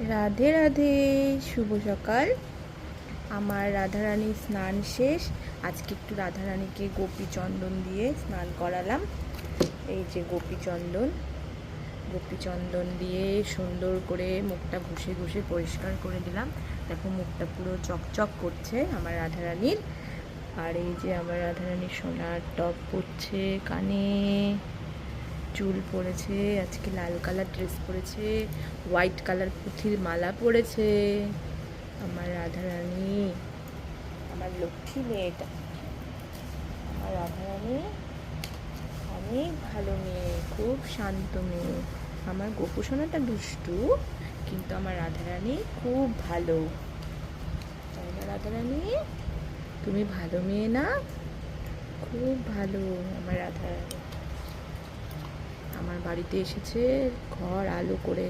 রাধে রাধে, শুভ সকাল। আমার রাধারানীর স্নান শেষ। আজকে একটু রাধারানীকে গোপী চন্দন দিয়ে স্নান করালাম। এই যে গোপী চন্দন দিয়ে সুন্দর করে মুখটা ঘষে ঘষে পরিষ্কার করে দিলাম। দেখো মুখটা পুরো চকচক করছে আমার রাধারানীর। আর এই যে আমার রাধারানীর সোনার টপ পরছে, কানে চুল পরেছে, আজকে লাল কালার ড্রেস পরেছে, হোয়াইট কালার পুঁথির মালা পরেছে। আমার রাধারানী, আমার লক্ষ্মী মেয়েটা, আমার রাধারানী অনেক ভালো মেয়ে, খুব শান্ত মেয়ে। আমার গোপুসোনাটা দুষ্টু, কিন্তু আমার রাধারানী খুব ভালো। তাই না রাধারানী? তুমি ভালো মেয়ে না? খুব ভালো আমার রাধারানী। আমার বাড়িতে এসেছে, ঘর আলো করে